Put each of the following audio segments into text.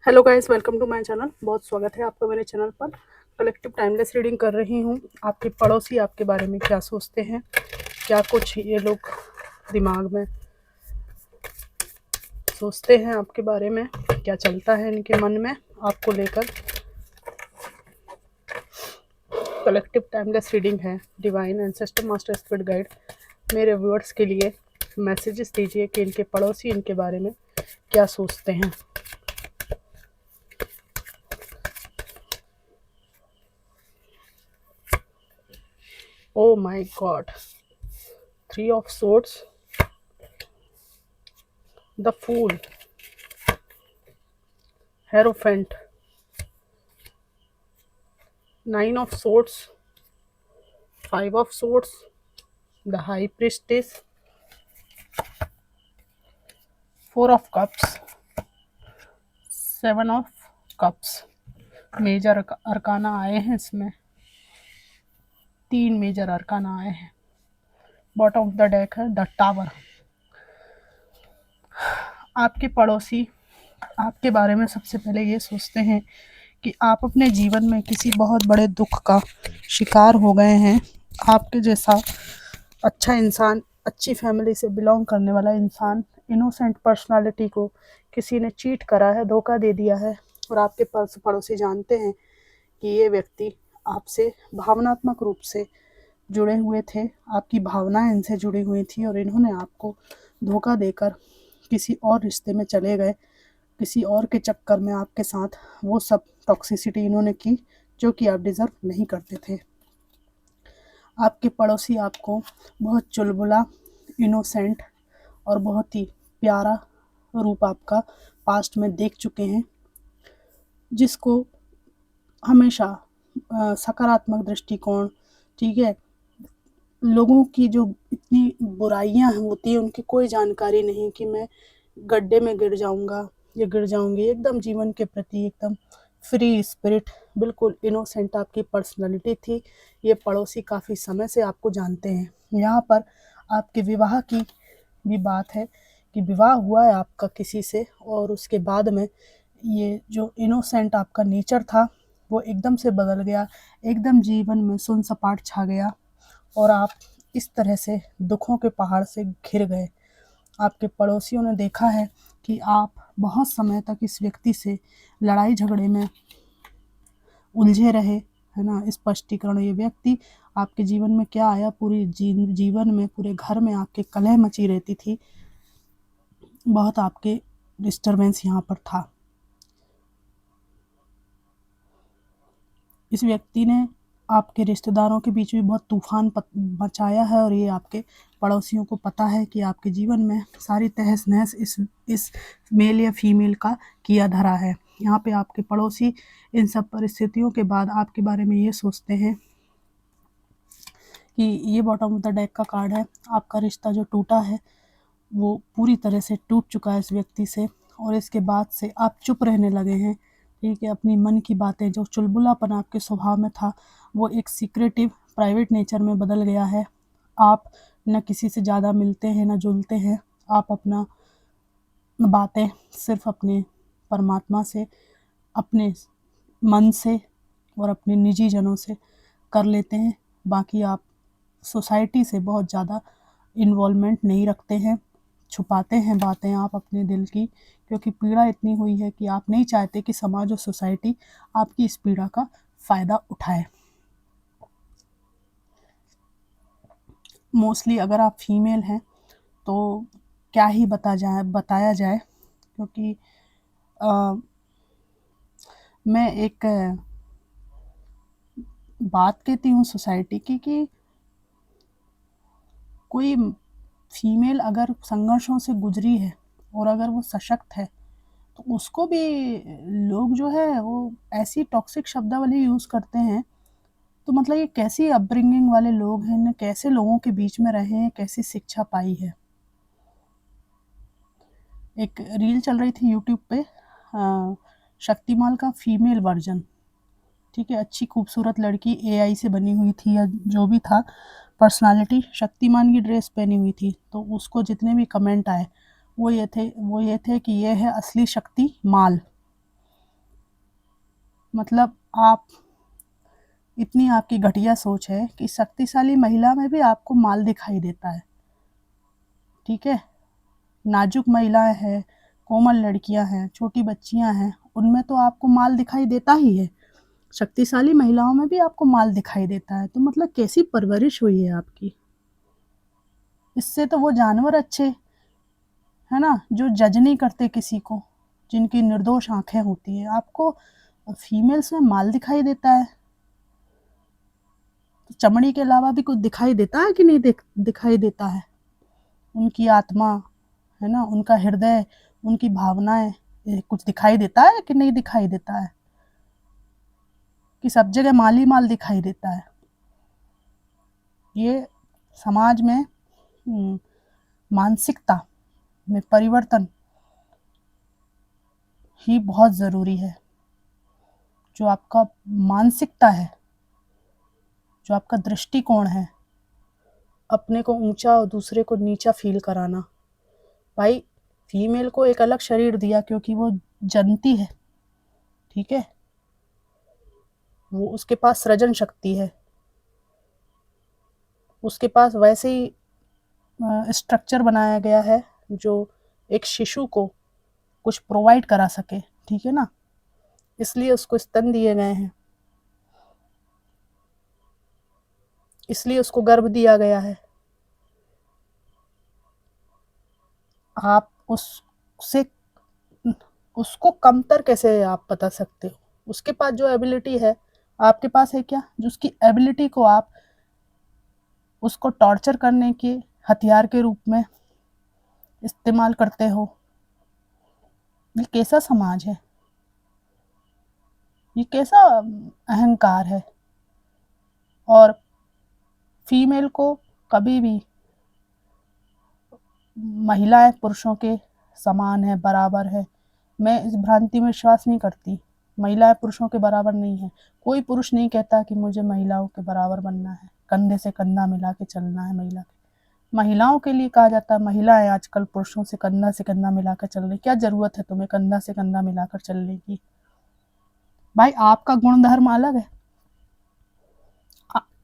Hello guys, welcome to my channel. बहुत स्वागत है आपका मेरे चैनल पर। कलेक्टिव टाइमलेस रीडिंग कर रही हूँ। आपके पड़ोसी आपके बारे में क्या सोचते हैं, क्या कुछ ये लोग दिमाग में सोचते हैं आपके बारे में, क्या चलता है इनके मन में आपको लेकर। कलेक्टिव टाइमलेस रीडिंग है। Divine ancestor master spirit guide मेरे व्यूअर्स के लिए मैसेजेस दीजिए कि इनके पड़ोसी इनके बारे में क्या सोचते हैं। Oh my God, 3 of swords, the fool, hierophant, 9 of swords, 5 of swords, the high priestess, 4 of cups, 7 of cups। Major arcana आए हैं इसमें, 3 मेजर अरकाना आए हैं। बॉटम ऑफ द डेक है द टावर। आपके पड़ोसी आपके बारे में सबसे पहले ये सोचते हैं कि आप अपने जीवन में किसी बहुत बड़े दुख का शिकार हो गए हैं। आपके जैसा अच्छा इंसान, अच्छी फैमिली से बिलोंग करने वाला इंसान, इनोसेंट पर्सनालिटी को किसी ने चीट करा है, धोखा दे दिया है। और आपके पड़ोसी जानते हैं कि ये व्यक्ति आपसे भावनात्मक रूप से जुड़े हुए थे, आपकी भावनाएं इनसे जुड़ी हुई थी और इन्होंने आपको धोखा देकर किसी और रिश्ते में चले गए। किसी और के चक्कर में आपके साथ वो सब टॉक्सिसिटी इन्होंने की जो कि आप डिज़र्व नहीं करते थे। आपके पड़ोसी आपको बहुत चुलबुला, इनोसेंट और बहुत ही प्यारा रूप आपका पास्ट में देख चुके हैं, जिसको हमेशा सकारात्मक दृष्टिकोण, ठीक है, लोगों की जो इतनी बुराइयां होती हैं उनकी कोई जानकारी नहीं कि मैं गड्ढे में गिर जाऊंगा या गिर जाऊंगी। एकदम जीवन के प्रति एकदम फ्री स्पिरिट, बिल्कुल इनोसेंट आपकी पर्सनालिटी थी। ये पड़ोसी काफ़ी समय से आपको जानते हैं। यहाँ पर आपके विवाह की भी बात है कि विवाह हुआ है आपका किसी से और उसके बाद में ये जो इनोसेंट आपका नेचर था वो एकदम से बदल गया, एकदम जीवन में सुन सपाट छा गया और आप इस तरह से दुखों के पहाड़ से घिर गए। आपके पड़ोसियों ने देखा है कि आप बहुत समय तक इस व्यक्ति से लड़ाई झगड़े में उलझे रहे, है ना। स्पष्टीकरण, ये व्यक्ति आपके जीवन में क्या आया, पूरी जीवन में पूरे घर में आपके कलह मची रहती थी, बहुत आपके डिस्टरबेंस यहाँ पर था। इस व्यक्ति ने आपके रिश्तेदारों के बीच भी बहुत तूफान मचाया है और ये आपके पड़ोसियों को पता है कि आपके जीवन में सारी तहस नहस इस मेल या फीमेल का किया धरा है। यहाँ पे आपके पड़ोसी इन सब परिस्थितियों के बाद आपके बारे में ये सोचते हैं कि ये बॉटम ऑफ द डेक का कार्ड है। आपका रिश्ता जो टूटा है वो पूरी तरह से टूट चुका है इस व्यक्ति से और इसके बाद से आप चुप रहने लगे हैं, ठीक है। अपनी मन की बातें, जो चुलबुलापन आपके स्वभाव में था वो एक सीक्रेटिव प्राइवेट नेचर में बदल गया है। आप न किसी से ज़्यादा मिलते हैं न जुलते हैं। आप अपना बातें सिर्फ अपने परमात्मा से, अपने मन से और अपने निजी जनों से कर लेते हैं। बाकी आप सोसाइटी से बहुत ज़्यादा इन्वॉल्वमेंट नहीं रखते हैं, छुपाते हैं बातें आप अपने दिल की, क्योंकि पीड़ा इतनी हुई है कि आप नहीं चाहते कि समाज और सोसाइटी आपकी इस पीड़ा का फ़ायदा उठाए। मोस्टली अगर आप फीमेल हैं तो क्या ही बताया जाए, क्योंकि मैं एक बात कहती हूँ सोसाइटी की कि कोई फीमेल अगर संघर्षों से गुजरी है और अगर वो सशक्त है तो उसको भी लोग जो है वो ऐसी टॉक्सिक शब्दावली यूज़ करते हैं। तो मतलब ये कैसी अपब्रिंगिंग वाले लोग हैं, इन्हें कैसे लोगों के बीच में रहे हैं, कैसी शिक्षा पाई है। एक रील चल रही थी यूट्यूब पे, शक्तिमान का फीमेल वर्जन, ठीक है, अच्छी खूबसूरत लड़की एआई से बनी हुई थी या जो भी था, पर्सनालिटी शक्तिमान की ड्रेस पहनी हुई थी। तो उसको जितने भी कमेंट आए वो ये थे कि ये है असली शक्ति माल। मतलब आप, इतनी आपकी घटिया सोच है कि शक्तिशाली महिला में भी आपको माल दिखाई देता है। ठीक है, नाजुक महिलाएं हैं, कोमल लड़कियां हैं, छोटी बच्चियां हैं, उनमें तो आपको माल दिखाई देता ही है। शक्तिशाली महिलाओं में भी आपको माल दिखाई देता है। तो मतलब कैसी परवरिश हुई है आपकी। इससे तो वो जानवर अच्छे, है ना, जो जज नहीं करते किसी को, जिनकी निर्दोष आंखें होती है। आपको फीमेल्स में माल दिखाई देता है। तो चमड़ी के अलावा भी कुछ दिखाई देता है कि नहीं दिखाई देता है। उनकी आत्मा, है ना, उनका हृदय, उनकी भावनाएं, ये कुछ दिखाई देता है कि नहीं दिखाई देता है। कि सब जगह माल ही माल दिखाई देता है। ये समाज में मानसिकता में परिवर्तन ही बहुत ज़रूरी है। जो आपका मानसिकता है, जो आपका दृष्टिकोण है, अपने को ऊंचा और दूसरे को नीचा फील कराना। भाई, फीमेल को एक अलग शरीर दिया क्योंकि वो जनती है। ठीक है, वो, उसके पास सृजन शक्ति है, उसके पास वैसे ही स्ट्रक्चर बनाया गया है जो एक शिशु को कुछ प्रोवाइड करा सके। ठीक है ना, इसलिए उसको स्तन दिए गए हैं, इसलिए उसको गर्भ दिया गया है। आप उससे, उसको कमतर कैसे आप बता सकते हो। उसके पास जो एबिलिटी है, आपके पास है क्या? जो उसकी एबिलिटी को आप उसको टॉर्चर करने के हथियार के रूप में इस्तेमाल करते हो। ये कैसा समाज है, ये कैसा अहंकार है। और फीमेल को कभी भी, महिलाएं पुरुषों के समान है, बराबर है। मैं इस भ्रांति में विश्वास नहीं करती। महिलाएं पुरुषों के बराबर नहीं है। कोई पुरुष नहीं कहता कि मुझे महिलाओं के बराबर बनना है, कंधे से कंधा मिला के चलना है। महिलाओं के लिए कहा जाता है, महिलाएं आजकल पुरुषों से कंधा मिलाकर चल रही। क्या जरूरत है तुम्हें कंधा से कंधा मिलाकर चलने की? भाई, आपका गुण धर्म अलग है।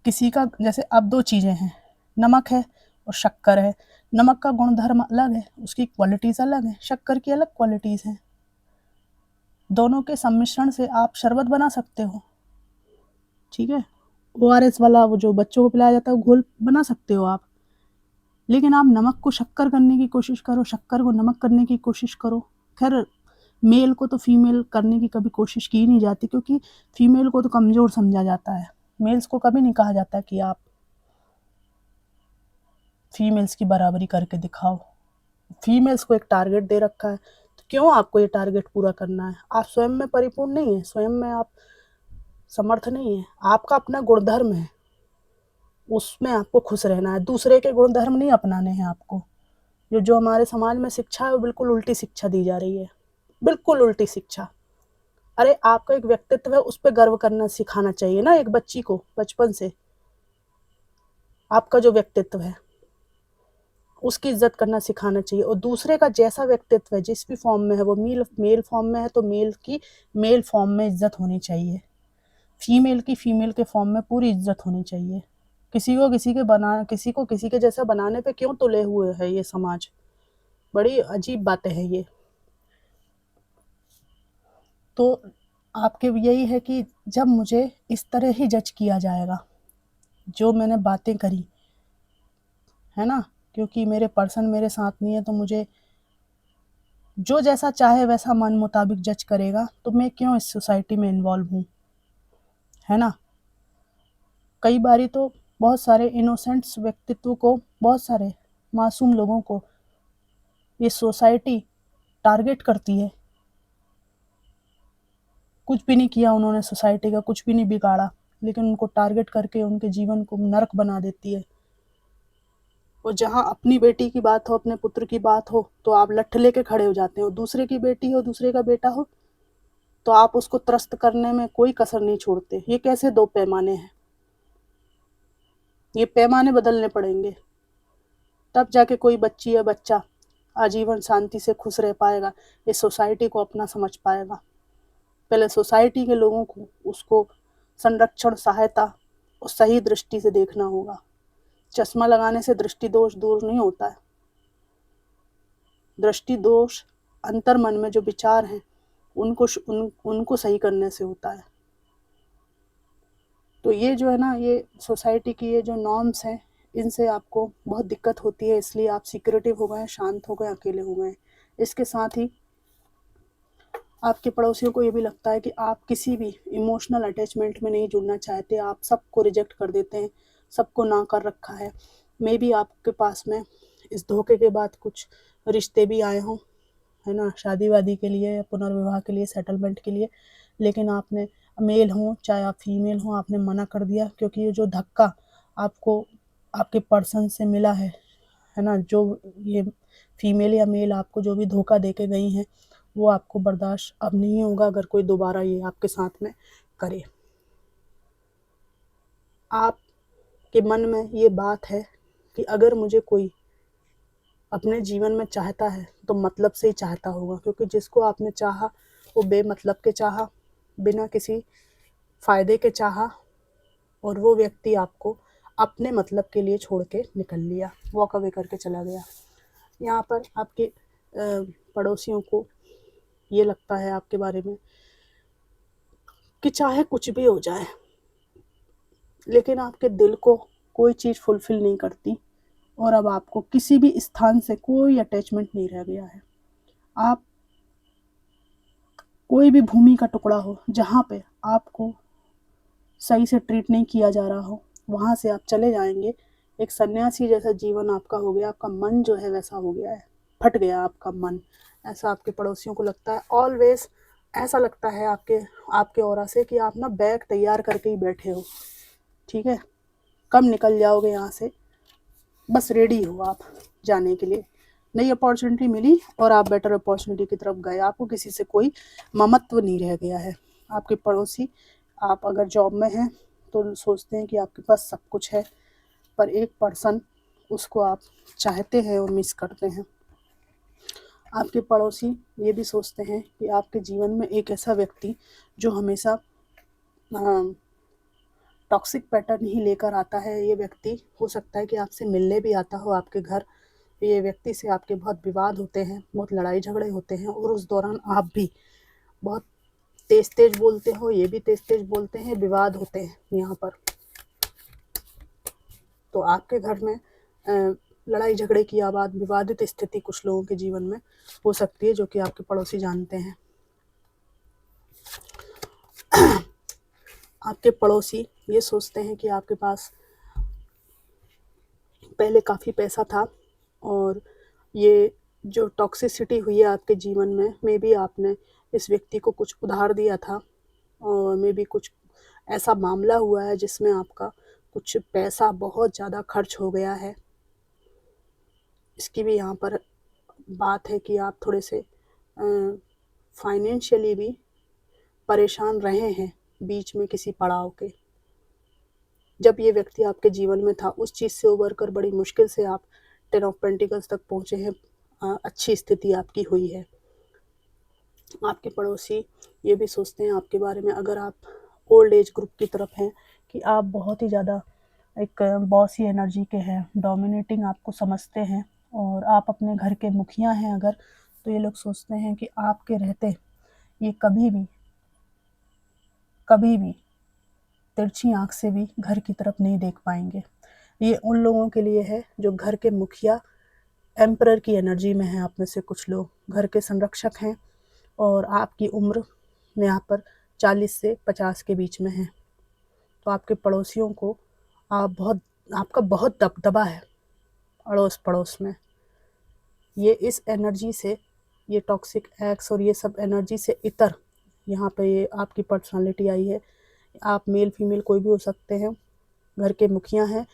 किसी का, जैसे अब दो चीजें हैं, नमक है और शक्कर है। नमक का गुण धर्म अलग है, उसकी क्वालिटीज अलग है, शक्कर की अलग क्वालिटीज हैं। दोनों के सम्मिश्रण से आप शरबत बना सकते हो। ठीक है, ORS वाला वो जो बच्चों को पिलाया जाता है, वो घोल बना सकते हो आप। लेकिन आप नमक को शक्कर करने की कोशिश करो, शक्कर को नमक करने की कोशिश करो। खैर, मेल को तो फीमेल करने की कभी कोशिश की नहीं जाती, क्योंकि फीमेल को तो कमज़ोर समझा जाता है। मेल्स को कभी नहीं कहा जाता कि आप फीमेल्स की बराबरी करके दिखाओ। फीमेल्स को एक टारगेट दे रखा है, तो क्यों आपको ये टारगेट पूरा करना है? आप स्वयं में परिपूर्ण नहीं है, स्वयं में आप समर्थ नहीं है। आपका अपना गुणधर्म है, उसमें आपको खुश रहना है। दूसरे के गुणधर्म नहीं अपनाने हैं आपको। जो हमारे समाज में शिक्षा है, वो बिल्कुल उल्टी शिक्षा दी जा रही है, बिल्कुल उल्टी शिक्षा। अरे, आपका एक व्यक्तित्व है, उस पर गर्व करना सिखाना चाहिए ना एक बच्ची को बचपन से। आपका जो व्यक्तित्व है उसकी इज्जत करना सिखाना चाहिए। और दूसरे का जैसा व्यक्तित्व है, जिस भी फॉर्म में है, वो मेल फॉर्म में है तो मेल की मेल फॉर्म में इज्जत होनी चाहिए, फीमेल की फीमेल के फॉर्म में पूरी इज्जत होनी चाहिए। किसी को किसी के जैसा बनाने पे क्यों तुले हुए है ये समाज? बड़ी अजीब बातें हैं ये। तो आपके यही है कि जब मुझे इस तरह ही जज किया जाएगा, जो मैंने बातें करी, है ना, क्योंकि मेरे पर्सन मेरे साथ नहीं है, तो मुझे जो जैसा चाहे वैसा मन मुताबिक जज करेगा, तो मैं क्यों इस सोसाइटी में इन्वॉल्व हूँ, है ना। कई बारी तो बहुत सारे इनोसेंट्स व्यक्तित्व को, बहुत सारे मासूम लोगों को ये सोसाइटी टारगेट करती है। कुछ भी नहीं किया उन्होंने, सोसाइटी का कुछ भी नहीं बिगाड़ा, लेकिन उनको टारगेट करके उनके जीवन को नरक बना देती है। और जहाँ अपनी बेटी की बात हो, अपने पुत्र की बात हो, तो आप लठ लेके खड़े हो जाते हो। दूसरे की बेटी हो, दूसरे का बेटा हो, तो आप उसको त्रस्त करने में कोई कसर नहीं छोड़ते। ये कैसे दो पैमाने हैं? ये पैमाने बदलने पड़ेंगे, तब जाके कोई बच्ची या बच्चा आजीवन शांति से खुश रह पाएगा, इस सोसाइटी को अपना समझ पाएगा। पहले सोसाइटी के लोगों को उसको संरक्षण, सहायता और सही दृष्टि से देखना होगा। चश्मा लगाने से दृष्टि दोष दूर नहीं होता है। दृष्टि दोष अंतर मन में जो विचार हैं उनको सही करने से होता है। तो ये जो है ना, ये सोसाइटी की ये जो नॉर्म्स हैं, इनसे आपको बहुत दिक्कत होती है, इसलिए आप सिक्योरिटिव हो गए, शांत हो गए, अकेले हो गए। इसके साथ ही आपके पड़ोसियों को ये भी लगता है कि आप किसी भी इमोशनल अटैचमेंट में नहीं जुड़ना चाहते, आप सबको रिजेक्ट कर देते हैं, सबको ना कर रखा है। मे बी आपके पास में इस धोखे के बाद कुछ रिश्ते भी आए हों, है ना, शादी वादी के लिए या पुनर्विवाह के लिए, सेटलमेंट के लिए, लेकिन आपने, मेल हो चाहे आप फीमेल हो, आपने मना कर दिया, क्योंकि ये जो धक्का आपको आपके पर्सन से मिला है ना, जो ये फीमेल या मेल आपको जो भी धोखा दे के गई हैं, वो आपको बर्दाश्त अब नहीं होगा अगर कोई दोबारा ये आपके साथ में करे। आपके मन में ये बात है कि अगर मुझे कोई अपने जीवन में चाहता है तो मतलब से ही चाहता होगा, क्योंकि जिसको आपने चाहा वो बेमतलब के चाहा, बिना किसी फ़ायदे के चाहा, और वो व्यक्ति आपको अपने मतलब के लिए छोड़ के निकल लिया, वॉक अवे करके चला गया। यहाँ पर आपके पड़ोसियों को ये लगता है आपके बारे में कि चाहे कुछ भी हो जाए, लेकिन आपके दिल को कोई चीज़ फुलफ़िल नहीं करती, और अब आपको किसी भी स्थान से कोई अटैचमेंट नहीं रह गया है। आप कोई भी भूमि का टुकड़ा हो जहाँ पे आपको सही से ट्रीट नहीं किया जा रहा हो, वहाँ से आप चले जाएंगे। एक सन्यासी जैसा जीवन आपका हो गया, आपका मन जो है वैसा हो गया है, फट गया आपका मन, ऐसा आपके पड़ोसियों को लगता है। ऑलवेज ऐसा लगता है आपके ऑरा से कि आप ना बैग तैयार करके ही बैठे हो, ठीक है, कब निकल जाओगे यहाँ से, बस रेडी हो आप जाने के लिए। नई अपॉर्चुनिटी मिली और आप बेटर अपॉर्चुनिटी की तरफ गए, आपको किसी से कोई ममत्व नहीं रह गया है। आपके पड़ोसी, आप अगर जॉब में हैं तो सोचते हैं कि आपके पास सब कुछ है, पर एक पर्सन, उसको आप चाहते हैं और मिस करते हैं। आपके पड़ोसी ये भी सोचते हैं कि आपके जीवन में एक ऐसा व्यक्ति जो हमेशा टॉक्सिक पैटर्न ही लेकर आता है, ये व्यक्ति हो सकता है कि आपसे मिलने भी आता हो आपके घर, ये व्यक्ति से आपके बहुत विवाद होते हैं, बहुत लड़ाई झगड़े होते हैं, और उस दौरान आप भी बहुत तेज बोलते हो, ये भी तेज बोलते हैं, विवाद होते हैं यहाँ पर। तो आपके घर में लड़ाई झगड़े की आवाज़, विवादित स्थिति कुछ लोगों के जीवन में हो सकती है, जो कि आपके पड़ोसी जानते हैं। आपके पड़ोसी ये सोचते हैं कि आपके पास पहले काफ़ी पैसा था, और ये जो टॉक्सिसिटी हुई है आपके जीवन में, मे बी आपने इस व्यक्ति को कुछ उधार दिया था, और मे बी कुछ ऐसा मामला हुआ है जिसमें आपका कुछ पैसा बहुत ज़्यादा खर्च हो गया है। इसकी भी यहाँ पर बात है कि आप थोड़े से फाइनेंशियली भी परेशान रहे हैं बीच में किसी पड़ाव के। जब ये व्यक्ति आपके जीवन में था, उस चीज़ से उबर कर बड़ी मुश्किल से आप 10 ऑफ पेंटिकल्स तक पहुँचे हैं, अच्छी स्थिति आपकी हुई है। आपके पड़ोसी ये भी सोचते हैं आपके बारे में, अगर आप ओल्ड एज ग्रुप की तरफ हैं, कि आप बहुत ही ज़्यादा एक बॉसी एनर्जी के हैं, डोमिनेटिंग आपको समझते हैं, और आप अपने घर के मुखिया हैं अगर, तो ये लोग सोचते हैं कि आपके रहते ये कभी भी तिरछी आँख से भी घर की तरफ नहीं देख पाएंगे। ये उन लोगों के लिए है जो घर के मुखिया, एम्परर की एनर्जी में हैं। आप में से कुछ लोग घर के संरक्षक हैं, और आपकी उम्र में यहाँ पर 40 से 50 के बीच में है। तो आपके पड़ोसियों को आपका बहुत दबदबा है अड़ोस पड़ोस में। ये इस एनर्जी से, ये टॉक्सिक एक्स और ये सब एनर्जी से इतर यहाँ पे ये आपकी पर्सनालिटी आई है। आप मेल फीमेल कोई भी हो सकते हैं, घर के मुखिया हैं,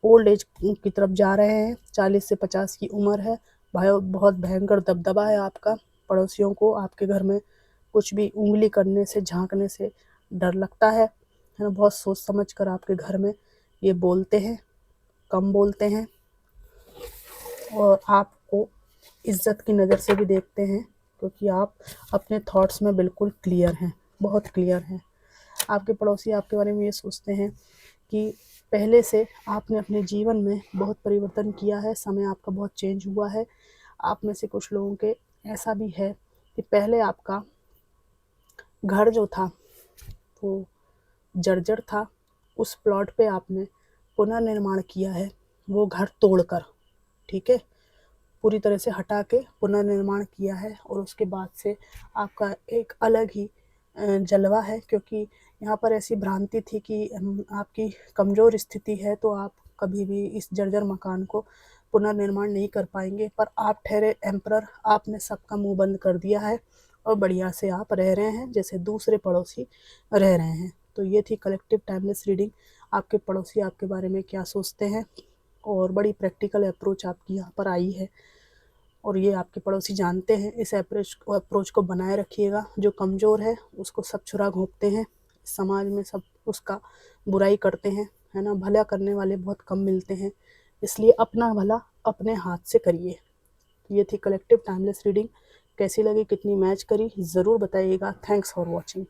ओल्ड एज की तरफ जा रहे हैं, 40 से 50 की उम्र है, बहुत भयंकर दबदबा है आपका। पड़ोसियों को आपके घर में कुछ भी उंगली करने से, झांकने से डर लगता है ना। बहुत सोच समझ कर आपके घर में ये बोलते हैं, कम बोलते हैं, और आपको इज्जत की नज़र से भी देखते हैं, क्योंकि आप अपने थॉट्स में बिल्कुल क्लियर हैं। बहुत क्लियर हैं। आपके पड़ोसी आपके बारे में ये सोचते हैं कि पहले से आपने अपने जीवन में बहुत परिवर्तन किया है, समय आपका बहुत चेंज हुआ है। आप में से कुछ लोगों के ऐसा भी है कि पहले आपका घर जो था वो जर्जर था, उस प्लॉट पे आपने पुनर्निर्माण किया है, वो घर तोड़कर, ठीक है, पूरी तरह से हटा के पुनर्निर्माण किया है। और उसके बाद से आपका एक अलग ही जलवा है, क्योंकि यहाँ पर ऐसी भ्रांति थी कि आपकी कमज़ोर स्थिति है तो आप कभी भी इस जर्जर मकान को पुनर्निर्माण नहीं कर पाएंगे। पर आप ठहरे एम्परर, आपने सबका मुंह बंद कर दिया है और बढ़िया से आप रह रहे हैं जैसे दूसरे पड़ोसी रह रहे हैं। तो ये थी कलेक्टिव टाइमलेस रीडिंग, आपके पड़ोसी आपके बारे में क्या सोचते हैं। और बड़ी प्रैक्टिकल अप्रोच आपकी यहाँ पर आई है और ये आपके पड़ोसी जानते हैं। इस अप्रोच को बनाए रखिएगा। जो कमज़ोर है उसको सब छुरा घोंपते हैं, समाज में सब उसका बुराई करते हैं, है ना। भला करने वाले बहुत कम मिलते हैं, इसलिए अपना भला अपने हाथ से करिए। ये थी कलेक्टिव टाइमलेस रीडिंग। कैसी लगी, कितनी मैच करी, ज़रूर बताइएगा। Thanks for watching.